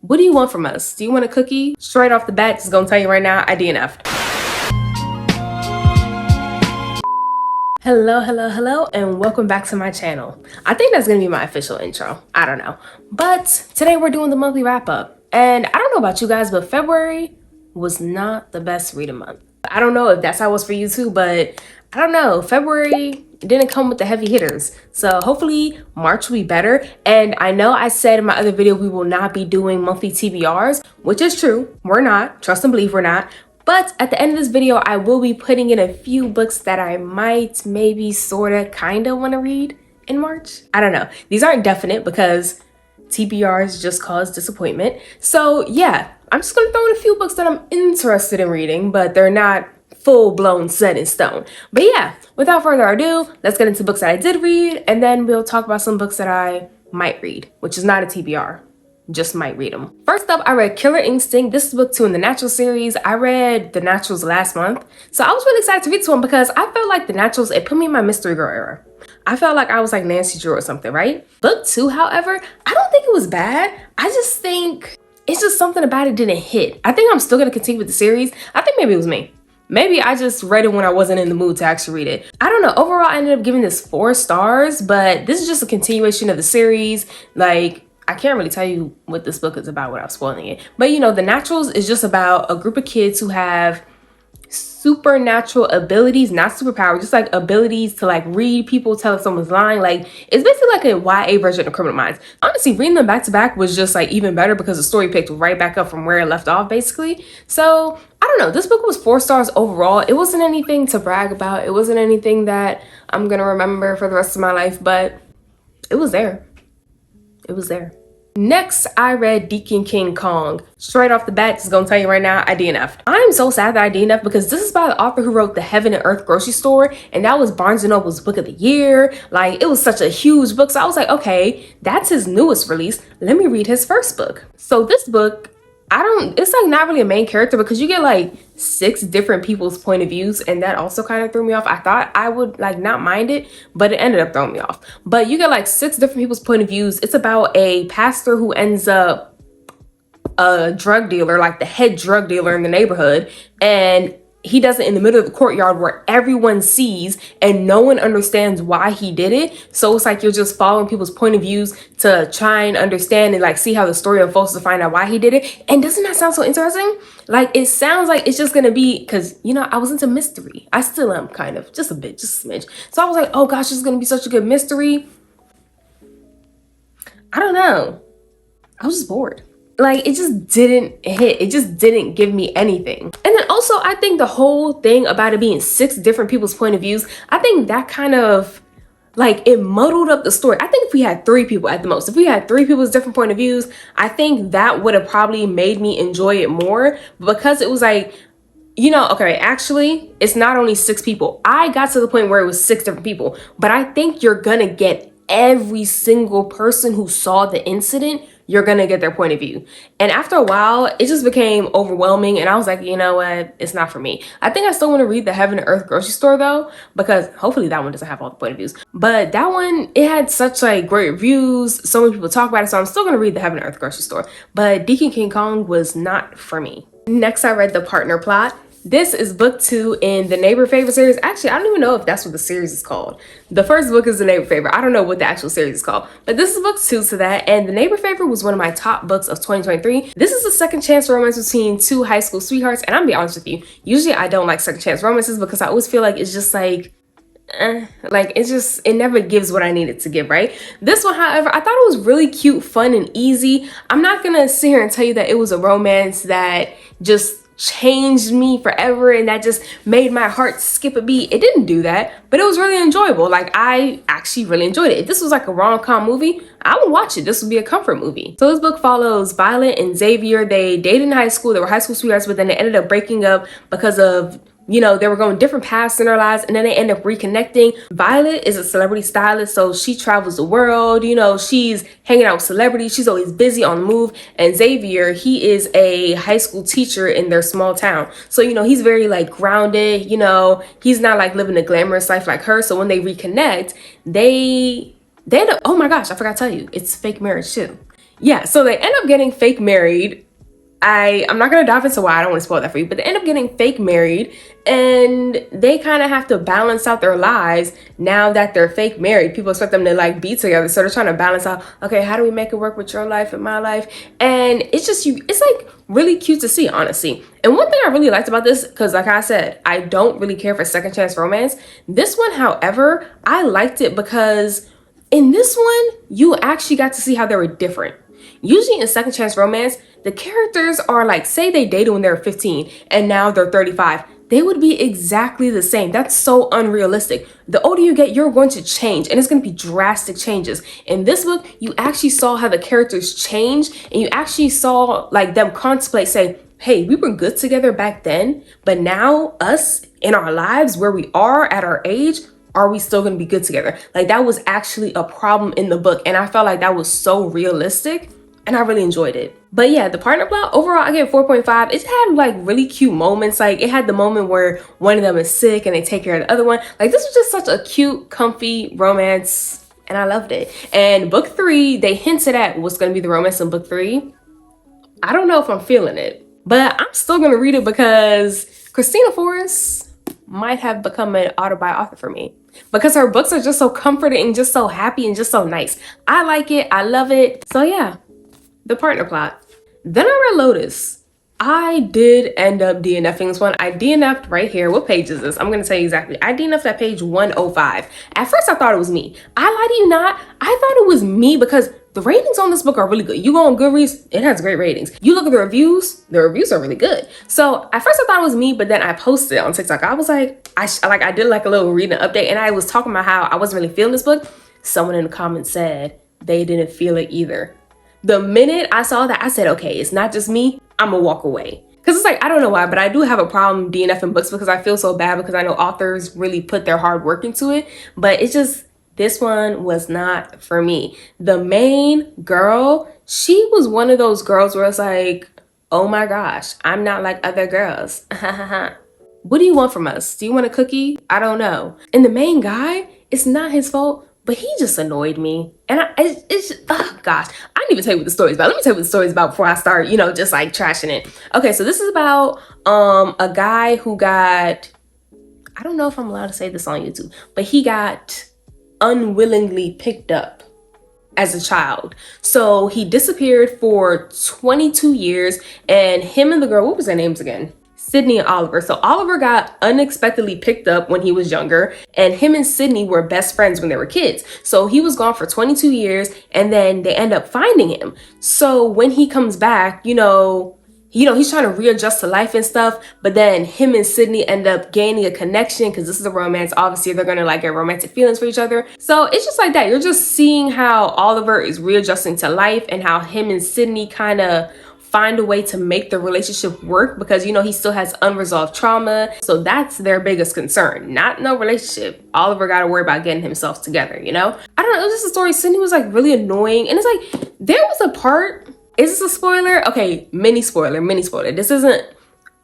What do you want from us? Do you want a cookie? Straight off the bat, just gonna tell you right now, I DNF'd. Hello, and welcome back to my channel. I think that's gonna be my official intro. I don't know. But today we're doing the monthly wrap up. And I don't know about you guys, but February was not the best reading month. I don't know if that's how it was for you too, but I don't know. February didn't come with the heavy hitters. So hopefully March will be better. And I know I said in my other video, we will not be doing monthly TBRs, which is true. We're not. Trust and believe we're not. But at the end of this video, I will be putting in a few books that I might, maybe, sorta, kinda wanna read in March. I don't know. These aren't definite because TBRs just cause disappointment. So yeah, I'm just gonna throw in a few books that I'm interested in reading, but they're not full-blown set in stone. But yeah, without further ado, let's get into books that I did read, and then we'll talk about some books that I might read, which is not a TBR. Just might read them. First up, I read Killer Instinct. This is book 2 in the Natural series. I read The Naturals last month. So I was really excited to read this one because I felt like The Naturals, it put me in my mystery girl era. I felt like I was like Nancy Drew or something, right? Book 2, however, I don't think it was bad. I just think it's just something about it didn't hit. I think I'm still gonna continue with the series. I think maybe it was me. Maybe I just read it when I wasn't in the mood to actually read it. I don't know. Overall, I ended up giving this 4 stars, but this is just a continuation of the series. Like, I can't really tell you what this book is about without spoiling it. But you know, The Naturals is just about a group of kids who have supernatural abilities, not superpower, just like abilities to like read people, tell if someone's lying. Like, it's basically like a YA version of Criminal Minds. Honestly, reading them back to back was just like even better because the story picked right back up from where it left off, basically. So I don't know, this book was 4 stars overall. It wasn't anything to brag about. It wasn't anything that I'm gonna remember for the rest of my life, but it was there. It was there. Next, I read Deacon King Kong. Straight off the bat, just gonna tell you right now, I DNF'd. I'm so sad that I DNF'd because this is by the author who wrote The Heaven and Earth Grocery Store, and that was Barnes & Noble's book of the year. Like, it was such a huge book, so I was like, okay, that's his newest release. Let me read his first book. So this book, it's like not really a main character because you get like 6 different people's point of views, and that also kind of threw me off. I thought I would like not mind it, but it ended up throwing me off. But you get like 6 different people's point of views. It's about a pastor who ends up a drug dealer, like the head drug dealer in the neighborhood, and he does it in the middle of the courtyard where everyone sees and no one understands why he did it. So it's like you're just following people's point of views to try and understand and like see how the story unfolds to find out why he did it. And doesn't that sound so interesting? Like, it sounds like it's just gonna be, because you know, I was into mystery. I still am, kind of, just a bit, just a smidge. So I was like, oh gosh, this is gonna be such a good mystery. I don't know. I was just bored. Like, it just didn't hit. It just didn't give me anything. And then also, I think the whole thing about it being 6 different people's point of views, I think that kind of, like, it muddled up the story. I think if we had 3 people at the most, if we had 3 people's different point of views, I think that would have probably made me enjoy it more. Because it was like, you know, okay, actually, it's not only 6 people. I got to the point where it was 6 different people. But I think you're gonna get every single person who saw the incident, you're gonna get their point of view. And after a while, it just became overwhelming, and I was like, you know what, it's not for me. I think I still want to read The Heaven and Earth Grocery Store though, because hopefully that one doesn't have all the point of views. But that one, it had such like great reviews, so many people talk about it, so I'm still gonna read The Heaven and Earth Grocery Store. But Deacon King Kong was not for me. Next, I read The Partner Plot. This is book 2 in the Neighbor Favorite series. Actually, I don't even know if that's what the series is called. The first book is The Neighbor Favorite. I don't know what the actual series is called, but this is book 2 to that. And The Neighbor Favorite was one of my top books of 2023. This is a second chance romance between 2 high school sweethearts. And I'm gonna be honest with you, usually I don't like second chance romances because I always feel like it's just like, it never gives what I need it to give, right? This one, however, I thought it was really cute, fun, and easy. I'm not gonna sit here and tell you that it was a romance that just changed me forever and that just made my heart skip a beat. It didn't do that, but it was really enjoyable. Like, I actually really enjoyed it. If this was like a rom-com movie, I would watch it. This would be a comfort movie. So this book follows Violet and Xavier. They dated in high school. They were high school sweethearts, but then they ended up breaking up because of, you know, they were going different paths in their lives, and then they end up reconnecting. Violet is a celebrity stylist, so she travels the world. You know, she's hanging out with celebrities. She's always busy on the move. And Xavier, he is a high school teacher in their small town. So, you know, he's very like grounded. You know, he's not like living a glamorous life like her. So when they reconnect, they end up, oh my gosh, I forgot to tell you, it's fake marriage too. Yeah, so they end up getting fake married. I'm not gonna dive into why, I don't want to spoil that for you, but they end up getting fake married, and they kind of have to balance out their lives now that they're fake married. People expect them to like be together, so they're trying to balance out, okay, how do we make it work with your life and my life? And it's just it's like really cute to see, honestly. And one thing I really liked about this, because like I said, I don't really care for second chance romance. This one, however, I liked it because in this one, you actually got to see how they were different. Usually in second chance romance, the characters are like, say they dated when they were 15 and now they're 35. They would be exactly the same. That's so unrealistic. The older you get, you're going to change, and it's going to be drastic changes. In this book, you actually saw how the characters change, and you actually saw like them contemplate, say, hey, we were good together back then, but now us in our lives where we are at our age, are we still going to be good together? Like that was actually a problem in the book, and I felt like that was so realistic. And I really enjoyed it. But yeah, the partner plot, overall, I gave 4.5. It had like really cute moments. Like it had the moment where one of them is sick and they take care of the other one. Like this was just such a cute, comfy romance, and I loved it. And book 3, they hinted at what's going to be the romance in book 3. I don't know if I'm feeling it, but I'm still going to read it because Christina Forrest might have become an autobiography for me, because her books are just so comforting and just so happy and just so nice. I like it. I love it. So yeah. The partner plot. Then I read Lotus. I did end up DNFing this one. I DNF'd right here. What page is this? I'm going to tell you exactly. I DNF'd at page 105. At first, I thought it was me. I lie to you not. I thought it was me because the ratings on this book are really good. You go on Goodreads, it has great ratings. You look at the reviews are really good. So at first I thought it was me, but then I posted on TikTok. I was like, I did like a little reading update, and I was talking about how I wasn't really feeling this book. Someone in the comments said they didn't feel it either. The minute I saw that, I said, okay, it's not just me. I'm gonna walk away. Because it's like, I don't know why, but I do have a problem DNFing books because I feel so bad because I know authors really put their hard work into it. But it's just, this one was not for me. The main girl, she was one of those girls where it's like, oh my gosh, I'm not like other girls. What do you want from us? Do you want a cookie? I don't know. And the main guy, it's not his fault, but he just annoyed me. And oh gosh, I didn't even tell you what the story's about. Let me tell you what the story's about before I start, just like trashing it. Okay, so this is about a guy who got, I don't know if I'm allowed to say this on YouTube, but he got unwillingly picked up as a child. So he disappeared for 22 years, and him and the girl, what was their names again? Sydney and Oliver. So Oliver got unexpectedly picked up when he was younger, and him and Sydney were best friends when they were kids. So he was gone for 22 years, and then they end up finding him. So when he comes back, he's trying to readjust to life and stuff, but then him and Sydney end up gaining a connection because this is a romance. Obviously, they're going to like get romantic feelings for each other. So it's just like that. You're just seeing how Oliver is readjusting to life and how him and Sydney kind of find a way to make the relationship work because, he still has unresolved trauma. So that's their biggest concern, not no relationship. Oliver got to worry about getting himself together, I don't know. It was just a story. Sydney was like really annoying. And it's like, there was a part, is this a spoiler? Okay, mini spoiler. This isn't,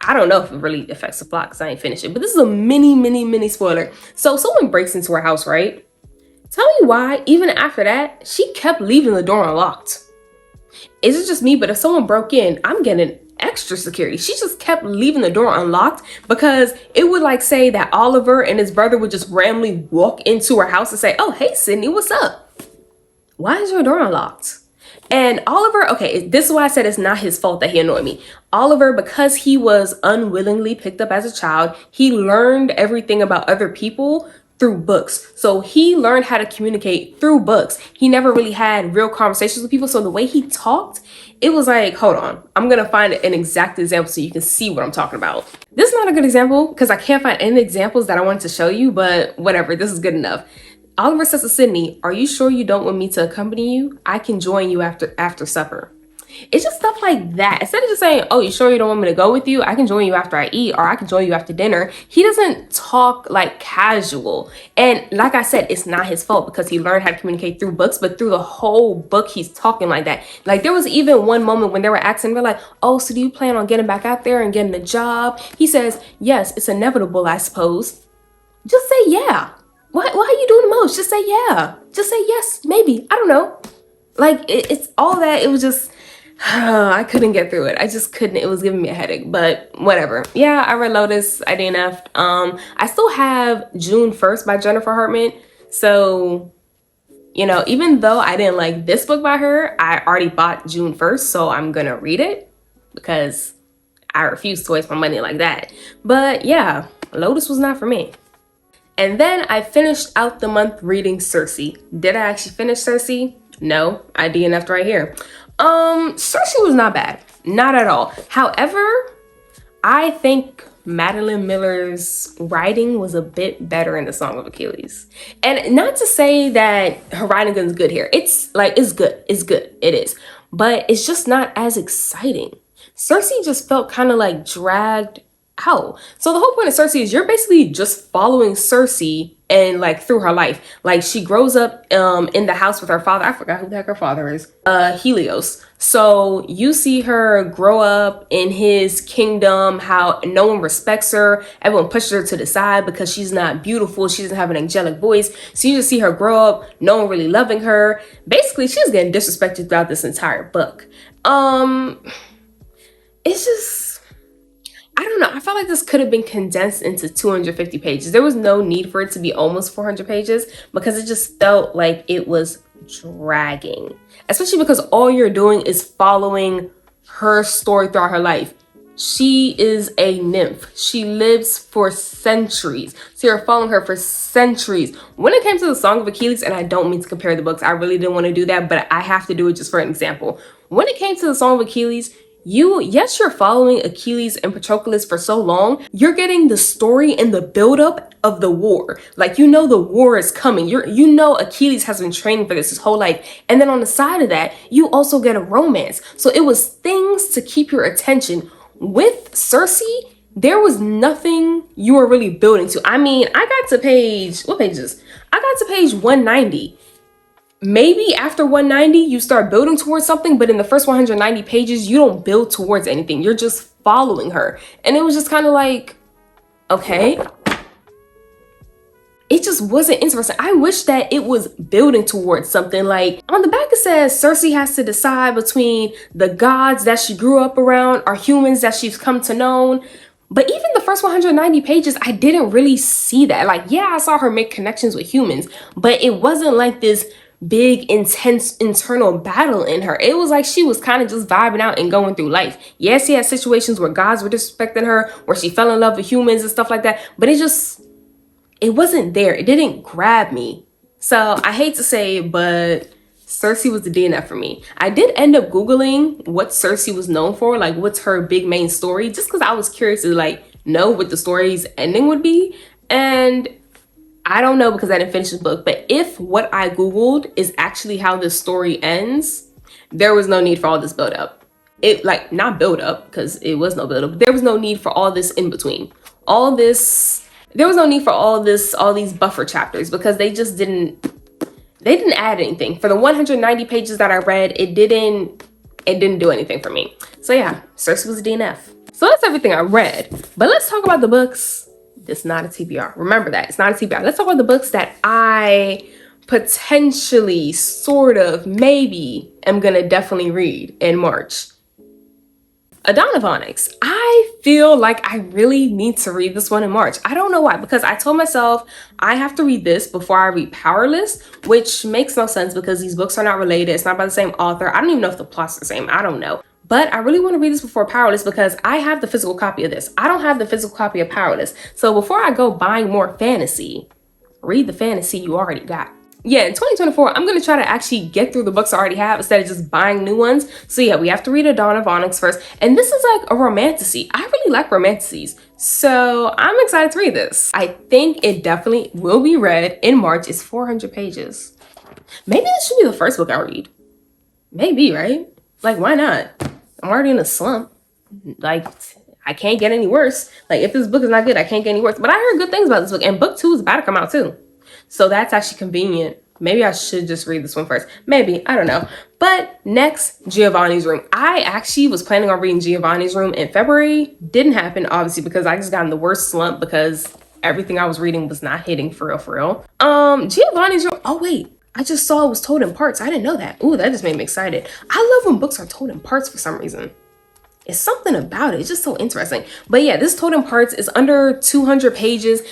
I don't know if it really affects the plot because I ain't finished it, but this is a mini spoiler. So someone breaks into her house, right? Tell me why, even after that, she kept leaving the door unlocked. Is it just me? But if someone broke in, I'm getting extra security. She just kept leaving the door unlocked because it would like say that Oliver and his brother would just randomly walk into her house and say, oh, hey, Sydney, what's up? Why is your door unlocked? And Oliver, okay, this is why I said it's not his fault that he annoyed me. Oliver, because he was unwillingly picked up as a child, he learned everything about other people through books. So he learned how to communicate through books. He never really had real conversations with people. So the way he talked, it was like, hold on, I'm going to find an exact example so you can see what I'm talking about. This is not a good example because I can't find any examples that I wanted to show you, but whatever, this is good enough. Oliver says to Sydney, are you sure you don't want me to accompany you? I can join you after supper. It's just stuff like that. Instead of just saying, oh, you sure you don't want me to go with you? I can join you after I eat, or I can join you after dinner. He doesn't talk like casual. And like I said, it's not his fault because he learned how to communicate through books, but through the whole book, he's talking like that. Like there was even one moment when they were asking, they're like, oh, so do you plan on getting back out there and getting a job? He says, yes, it's inevitable, I suppose. Just say yeah. Why are you doing the most? Just say yeah. Just say yes, maybe. I don't know. Like it's all that. It was just I couldn't get through it. I just couldn't. It was giving me a headache, but whatever. Yeah, I read Lotus. I DNF'd. I still have June 1st by Jennifer Hartman. So, you know, even though I didn't like this book by her, I already bought June 1st, so I'm gonna read it because I refuse to waste my money like that. But yeah, Lotus was not for me. And then I finished out the month reading Circe. Did I actually finish Circe? No, I DNF'd right here. Circe was not bad. Not at all. However, I think Madeline Miller's writing was a bit better in The Song of Achilles. And not to say that her writing is good here. It's like, it's good. It's good. It is. But it's just not as exciting. Circe just felt kind of like dragged out. So the whole point of Circe is you're basically just following Circe and like through her life. Like she grows up in the house with her father. I forgot who the heck her father is. Helios. So you see her grow up in his kingdom, how no one respects her. Everyone pushes her to the side because she's not beautiful. She doesn't have an angelic voice. So you just see her grow up, no one really loving her. Basically, she's getting disrespected throughout this entire book. It's just, I don't know. I felt like this could have been condensed into 250 pages. There was no need for it to be almost 400 pages because it just felt like it was dragging. Especially because all you're doing is following her story throughout her life. She is a nymph. She lives for centuries. So you're following her for centuries. When it came to The Song of Achilles, and I don't mean to compare the books, I really didn't want to do that, but I have to do it just for an example. When it came to The Song of Achilles, yes, you're following Achilles and Patroclus for so long. You're getting the story and the buildup of the war. Like, you know, the war is coming. You know Achilles has been training for this his whole life. And then on the side of that, you also get a romance. So it was things to keep your attention. With Circe, there was nothing you were really building to. I mean, I got to page, what pages? I got to page 190. Maybe after 190, you start building towards something, but in the first 190 pages, you don't build towards anything. You're just following her. And it was just kind of like, okay. It just wasn't interesting. I wish that it was building towards something. Like on the back, it says Circe has to decide between the gods that she grew up around or humans that she's come to know. But even the first 190 pages, I didn't really see that. Like, yeah, I saw her make connections with humans, but it wasn't like this big, intense internal battle in her. It was like she was kind of just vibing out and going through life. Yes, she had situations where gods were disrespecting her, where she fell in love with humans and stuff like that, but it wasn't there. It didn't grab me. So I hate to say it, but Circe was the DNF for me. I did end up Googling what Circe was known for, like what's her big main story, just because I was curious to like know what the story's ending would be. And I don't know because I didn't finish the book, but if what I Googled is actually how this story ends, there was no need for all this build up. It like not build up because it was no build up. There was no need for all this in between. There was no need for all these buffer chapters because they didn't add anything. For the 190 pages that I read, it didn't do anything for me. So yeah, Circe was a DNF. So that's everything I read. But let's talk about the books. It's not a TBR. Remember that. It's not a TBR. Let's talk about the books that I potentially, sort of, maybe am gonna definitely read in March. Dawn of Onyx. I feel like I really need to read this one in March. I don't know why, because I told myself I have to read this before I read Powerless, which makes no sense because these books are not related. It's not by the same author. I don't even know if the plot's the same. I don't know. But I really want to read this before Powerless because I have the physical copy of this. I don't have the physical copy of Powerless. So before I go buying more fantasy, read the fantasy you already got. Yeah, in 2024, I'm going to try to actually get through the books I already have instead of just buying new ones. So yeah, we have to read A Dawn of Onyx first. And this is like a romantasy. I really like romantasies. So I'm excited to read this. I think it definitely will be read in March. It's 400 pages. Maybe this should be the first book I read. Maybe, right? Like, why not? I'm already in a slump. Like, I can't get any worse. Like, if this book is not good, I can't get any worse. But I heard good things about this book. And book 2 is about to come out too. So that's actually convenient. Maybe I should just read this one first. Maybe, I don't know. But next, Giovanni's Room. I actually was planning on reading Giovanni's Room in February. Didn't happen, obviously, because I just got in the worst slump because everything I was reading was not hitting for real, for real. Giovanni's Room. Oh, wait. I just saw it was told in parts. I didn't know that. Ooh, that just made me excited. I love when books are told in parts for some reason. It's something about it. It's just so interesting. But yeah, this told in parts is under 200 pages.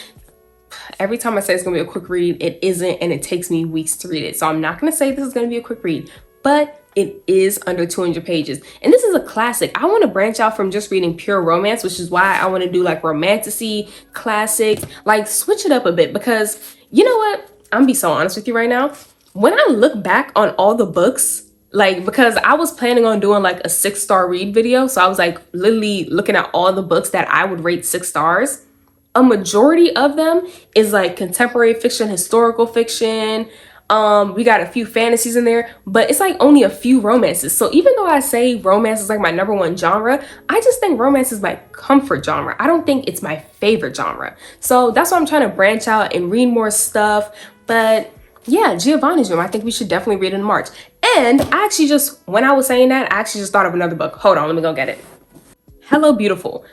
Every time I say it's gonna be a quick read, it isn't, and it takes me weeks to read it. So I'm not gonna say this is gonna be a quick read, but it is under 200 pages. And this is a classic. I wanna branch out from just reading pure romance, which is why I wanna do like romantasy, classics, like switch it up a bit, because you know what? I'm gonna be so honest with you right now. When I look back on all the books, like, because I was planning on doing like a 6-star read video. So I was like literally looking at all the books that I would rate 6 stars. A majority of them is like contemporary fiction, historical fiction. We got a few fantasies in there, but it's like only a few romances. So even though I say romance is like my #1 genre, I just think romance is my comfort genre. I don't think it's my favorite genre. So that's why I'm trying to branch out and read more stuff. But yeah, Giovanni's Room, I think we should definitely read in March. And I actually just, when I was saying that, I actually just thought of another book. Hold on, let me go get it. Hello, Beautiful.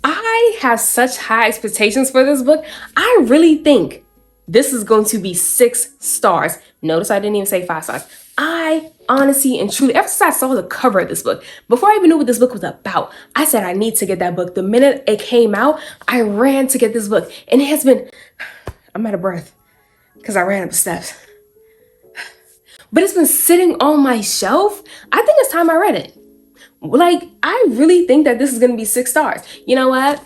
I have such high expectations for this book. I really think this is going to be 6 stars. Notice I didn't even say 5 stars. I honestly and truly, ever since I saw the cover of this book, before I even knew what this book was about, I said I need to get that book. The minute it came out, I ran to get this book. And it has been, I'm out of breath because I ran up the steps. But it's been sitting on my shelf. I think it's time I read it. Like, I really think that this is gonna be 6 stars. You know what?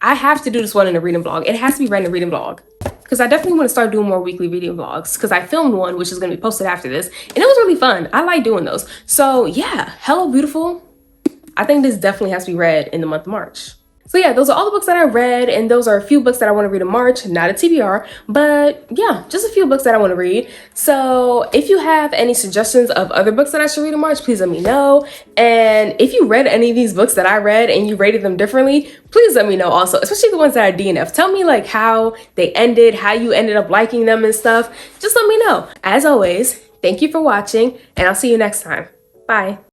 I have to do this one in a reading vlog. It has to be read in a reading vlog. Because I definitely want to start doing more weekly reading vlogs. Because I filmed one, which is gonna be posted after this. And it was really fun. I like doing those. So yeah, Hello Beautiful. I think this definitely has to be read in the month of March. So yeah, those are all the books that I read, and those are a few books that I want to read in March, not a TBR, but yeah, just a few books that I want to read. So if you have any suggestions of other books that I should read in March, please let me know. And if you read any of these books that I read and you rated them differently, please let me know also, especially the ones that are DNF. Tell me like how they ended, how you ended up liking them and stuff. Just let me know. As always, thank you for watching, and I'll see you next time. Bye.